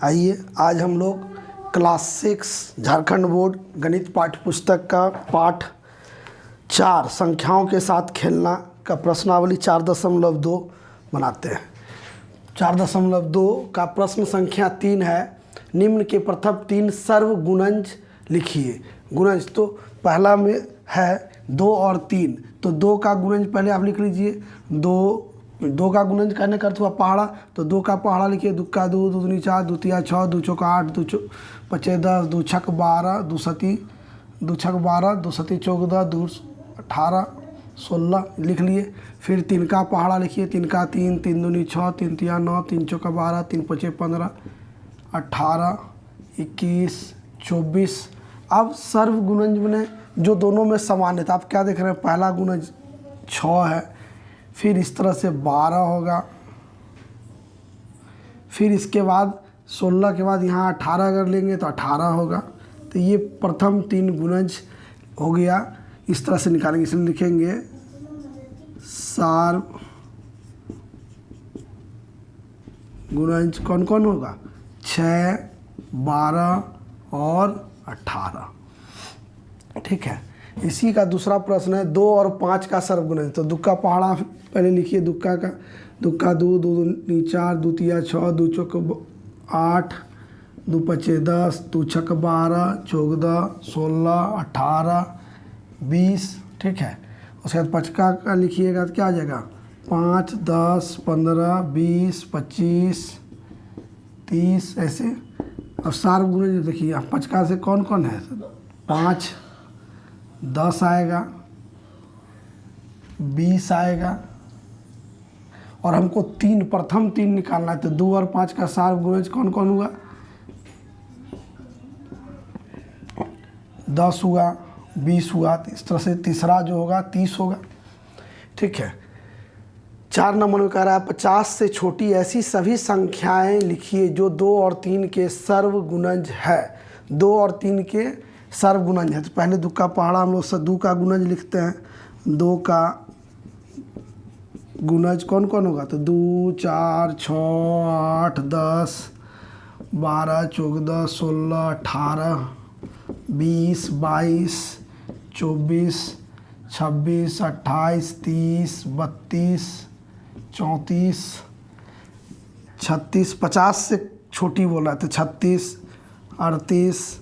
आइए आज हम लोग क्लास 6 झारखंड बोर्ड गणित पाठ्य पुस्तक का पाठ 4 संख्याओं के साथ खेलना का प्रश्नावली 4.2 बनाते हैं। 4.2 का प्रश्न संख्या 3 है। निम्न के प्रथम 3 सर्वगुणज लिखिए। गुणज तो पहला में है 2 और 3, तो 2 का गुणज पहले आप लिख लीजिए। 2 का गुणज करने का अर्थ हुआ पहाड़ा, तो 2 का पहाड़ा लिखिए। दुक्का 2, दो दूनी 4, दो तिया 6, दो चौका 8, दो पचे 10, दो छक 12, दो सती 14, दो 18, 16 लिख लिए। फिर 3 का पहाड़ा लिखिए। 3 का 3, 3 दूनी 6, 3 तिया 9, 3 चौका 12, 3 पचे 15, 18, 21, 24। अब सर्वगुणज में जो दोनों में समान है, तो आप क्या देख रहे हैं, पहला गुणज 6 है, फिर इस तरह से 12 होगा, फिर इसके बाद 16 के बाद यहाँ 18 अगर लेंगे तो 18 होगा। तो ये प्रथम 3 गुणज हो गया। इस तरह से निकालेंगे, इसलिए लिखेंगे सार गुणज कौन कौन होगा, 6, 12 और 18। ठीक है। इसी का दूसरा प्रश्न है 2 और 5 का सर्वगुणज। तो दुक्का पहाड़ा पहले लिखिए। दुक्का 2, 2 दूनी 4, दो तिया 6, दो चौक 8, दो पचे 10, दो छक 12, 14, 16, 18, 20। ठीक है। उसके बाद 5 का लिखिएगा तो क्या आ जाएगा, 5, 10, 15, 20, 25, 30 ऐसे। अब सर्वगुणज देखिए 5 से कौन कौन है, 5, 10 आएगा, 20 आएगा, और हमको प्रथम 3 निकालना है। तो 2 और 5 का सर्वगुणज कौन कौन हुआ, 10 हुआ, 20 हुआ। इस तरह से तीसरा जो होगा 30 होगा। ठीक है। 4 नंबर में कह रहा है 50 से छोटी ऐसी सभी संख्याएं लिखिए जो 2 और 3 के सर्वगुणज है। 2 और 3 के सर्वगुणज है। तो पहले दुक्का पहाड़ा हम लोग 2 का गुणज लिखते हैं। 2 का गुणज कौन कौन होगा, तो 2, 4, 6, 8, 10, 12, 14, 16, 18, 20, 22, 24, 26, 28, 30, 32, 34, 36। 50 से छोटी बोला है तो 36, 38,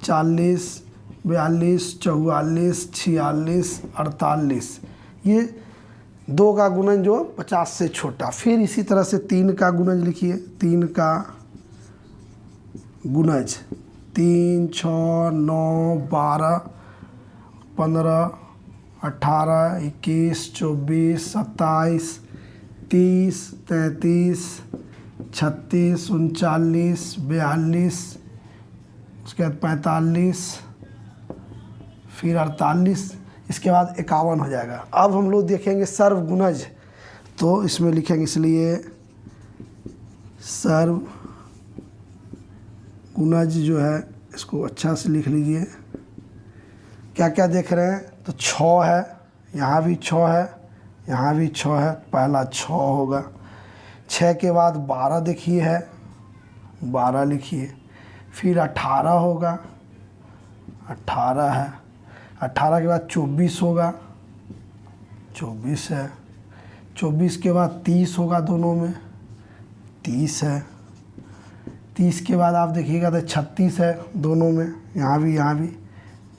40, 42, 44, 46, 48। ये 2 का गुणज जो 50 से छोटा। फिर इसी तरह से 3 का गुणज लिखिए। 3 का गुणज 3, 6, 9, 12, 15, 18, 21, 24, 27, 30, 33, 36, 39, 42, उसके बाद 45, फिर 48, इसके बाद 51 हो जाएगा। अब हम लोग देखेंगे सर्वगुणज, तो इसमें लिखेंगे, इसलिए सर्वगुणज जो है इसको अच्छा से लिख लीजिए। क्या क्या देख रहे हैं, तो 6 है, यहाँ भी 6 है, यहाँ भी 6 है, पहला 6 होगा। 6 के बाद 12 देखिए है, 12 लिखिए। फिर 18 होगा, 18 है। 18 के बाद 24 होगा, 24 है। 24 के बाद 30 होगा, दोनों में 30 है। 30 के बाद आप देखिएगा तो 36 है, दोनों में, यहाँ भी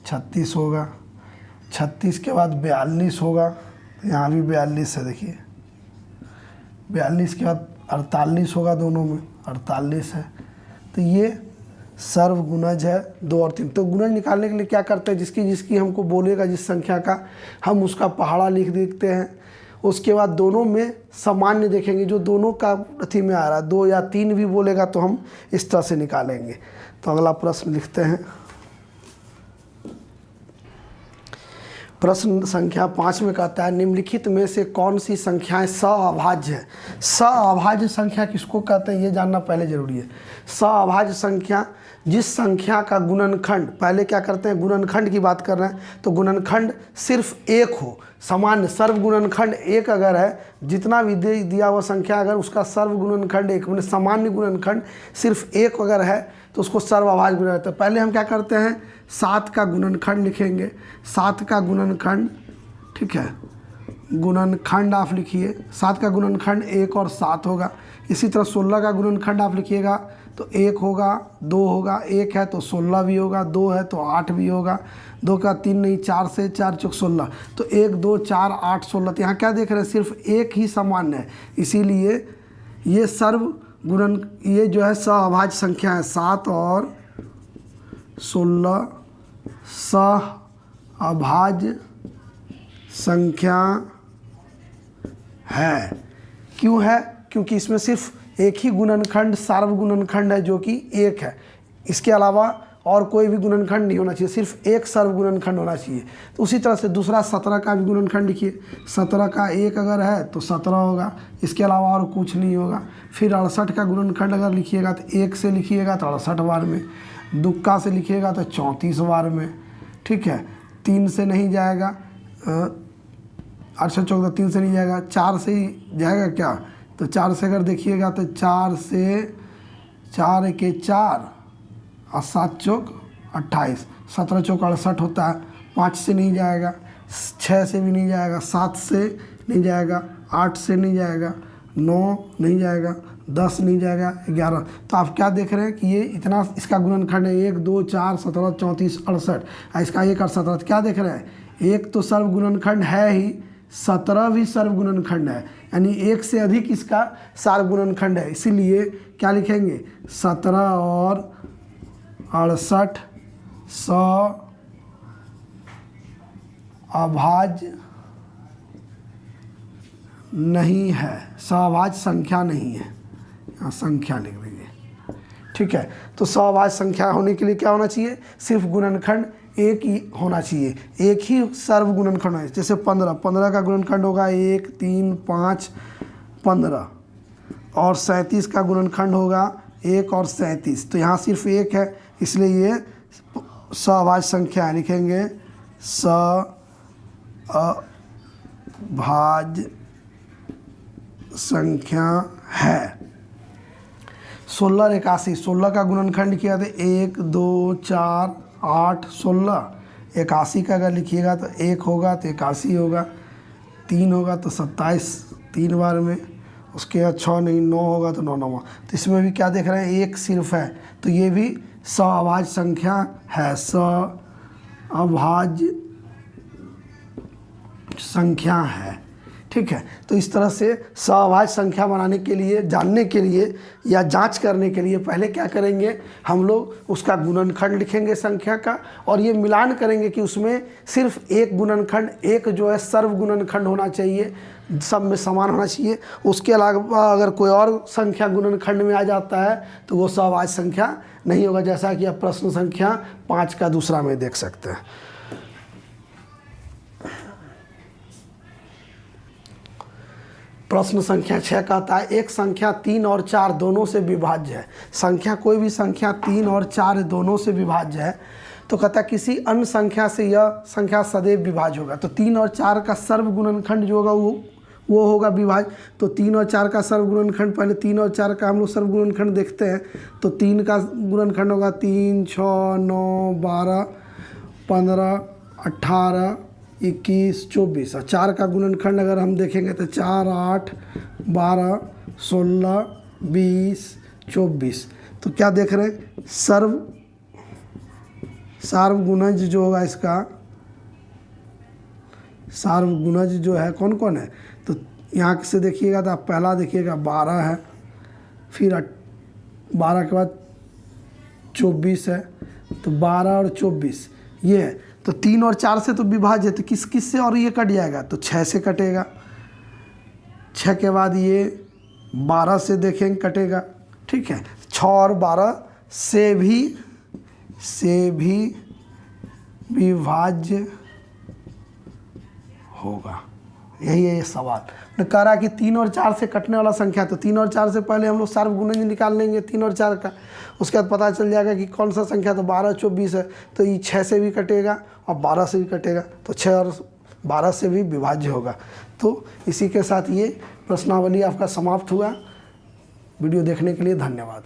36 होगा। 36 के बाद 42 होगा, यहाँ भी 42 है, देखिए 42 के बाद 48 होगा, दोनों में 48 है। तो ये सर्वगुणज है 2 और 3। तो गुणज निकालने के लिए क्या करते हैं, जिसकी हमको बोलेगा जिस संख्या का, हम उसका पहाड़ा लिख देते हैं। उसके बाद दोनों में सामान्य देखेंगे, जो दोनों का अथी में आ रहा है, 2 या 3 भी बोलेगा तो हम इस तरह से निकालेंगे। तो अगला प्रश्न लिखते हैं। प्रश्न संख्या 5 में कहता है निम्नलिखित में से कौन सी संख्याएं सअभाज्य है। सअभाज्य संख्या किसको कहते हैं ये जानना पहले जरूरी है। सअभाज्य संख्या जिस संख्या का गुणनखंड, पहले क्या करते हैं गुणनखंड की बात कर रहे हैं, तो गुणनखंड सिर्फ एक हो, सामान्य सर्व गुणनखंड एक अगर है, जितना भी दिया हुआ संख्या अगर उसका सर्व गुणनखंड एक, मैंने सामान्य गुणनखंड सिर्फ एक अगर है तो उसको सर्वअभाज्य गुणन कहते हैं। पहले हम क्या करते हैं 7 का गुणनखंड लिखेंगे, 7 का गुणनखंड, ठीक है, गुणनखंड आप लिखिए, 7 का गुणनखंड 1 और 7 होगा। इसी तरह 16 का गुणनखंड आप लिखिएगा तो 1 होगा, 2 होगा, 1 है तो 16 भी होगा, 2 है तो 8 भी होगा, 2 का 3 नहीं, 4 से 4 चौक 16, तो 1 2 4 8 16। तो यहाँ क्या देख रहे हैं सिर्फ एक ही सामान्य है, इसीलिए ये सर्व गुणन, ये जो है सअभाज्य संख्या है। 7 और 16 सअभाज्य संख्या है। क्यों है? क्योंकि इसमें सिर्फ एक ही गुणनखंड सार्व गुणनखंड है जो कि 1 है, इसके अलावा और कोई भी गुणनखंड नहीं होना चाहिए, सिर्फ एक सर्व गुणनखंड होना चाहिए। तो उसी तरह से दूसरा 17 का भी गुणनखंड लिखिए, 17 का 1 अगर है तो 17 होगा, इसके अलावा और कुछ नहीं होगा। फिर 68 का गुणनखंड अगर लिखिएगा तो 1 से लिखिएगा तो 68 बार में, दुक्का से लिखिएगा तो 34 बार में, ठीक है। 3 से नहीं जाएगा, 68 14 3 से नहीं जाएगा, 4 से ही जाएगा क्या, तो 4 से अगर देखिएगा तो 4 से 4 के 4 और 7 चौक 28, 17 चौक 68 होता है। 5 से नहीं जाएगा, 6 से भी नहीं जाएगा, 7 से नहीं जाएगा, 8 से नहीं जाएगा, 9 नहीं जाएगा, 10 नहीं जाएगा, 11। तो आप क्या देख रहे हैं कि ये इतना इसका गुणनखंड है 1 2 4 17 34 68, इसका 1 और 17। तो क्या देख रहे हैं, एक तो सर्व गुणनखंड है ही, 17 भी सर्व गुणनखंड है, यानी 1 से अधिक इसका सार्व गुणनखंड है। इसीलिए क्या लिखेंगे 17 और 68 सअभाज्य नहीं है, सअभाज्य संख्या नहीं है, यहाँ संख्या लिख दीजिए, ठीक है। तो सअभाज्य संख्या होने के लिए क्या होना चाहिए, सिर्फ गुणनखंड एक ही होना चाहिए, एक ही सर्व गुणनखंड है। जैसे 15 का गुणनखंड होगा 1 3 5 15, और 37 का गुणनखंड होगा 1 और 37, तो यहाँ सिर्फ 1 है, इसलिए ये सअभाज्य संख्या है, लिखेंगे सअभाज्य संख्या है। 16 और 81, 16 का गुणनखंड किया था 1 2 4 8 16, 81 का अगर लिखिएगा तो 1 होगा तो 81 होगा, 3 होगा तो 27 3 बार में, उसके बाद 6 नहीं 9 होगा तो 9 9। तो इसमें भी क्या देख रहे हैं 1 सिर्फ है, तो ये भी सअभाज्य संख्या है, सअभाज्य संख्या है, ठीक है। तो इस तरह से सअभाज्य संख्या बनाने के लिए, जानने के लिए या जांच करने के लिए पहले क्या करेंगे हम लोग, उसका गुणनखंड लिखेंगे संख्या का, और ये मिलान करेंगे कि उसमें सिर्फ एक गुणनखंड, एक जो है सर्व गुणनखंड होना चाहिए, सब में समान होना चाहिए। उसके अलावा अगर कोई और संख्या गुणनखंड में आ जाता है तो वो सअभाज्य संख्या नहीं होगा, जैसा कि आप प्रश्न संख्या 5 का दूसरा में देख सकते हैं। प्रश्न संख्या 6 कहता है एक संख्या 3 और 4 दोनों से विभाज्य है। संख्या कोई भी संख्या 3 और 4 दोनों से विभाज्य है, तो कहता है किसी अन्य संख्या से यह संख्या सदैव विभाज्य होगा। तो 3 और 4 का सर्व गुणनखंड जो होगा वो होगा विभाज्य। तो 3 और 4 का सर्व गुणनखंड, पहले 3 और 4 का हम लोग सर्व गुणनखंड देखते हैं। तो 3 का गुणनखंड होगा 3 6 9 12 15 18 21 24, और 4 का गुणनखंड अगर हम देखेंगे तो 4 8 12 16 20 24। तो क्या देख रहे हैं, सार्वगुणज जो होगा, इसका सार्वगुणज जो है कौन कौन है, तो यहाँ से देखिएगा तो आप पहला देखिएगा 12 है, फिर 12 के बाद 24 है, तो 12 और 24 ये है। तो 3 और 4 से तो विभाज्य है, तो किस से और ये कट जाएगा, तो 6 से कटेगा। 6 के बाद ये 12 से देखेंगे कटेगा, ठीक है। 6 और 12 से भी विभाज्य होगा। यही है ये सवाल। तो कह रहा कि 3 और 4 से कटने वाला संख्या, तो 3 और 4 से पहले हम लोग सार्वगुणज निकाल लेंगे 3 और 4 का, उसके बाद पता चल जाएगा कि कौन सा संख्या, तो 12 24 है, तो ये 6 से भी कटेगा और 12 से भी कटेगा, तो 6 और 12 से भी विभाज्य होगा। तो इसी के साथ ये प्रश्नावली आपका समाप्त हुआ। वीडियो देखने के लिए धन्यवाद।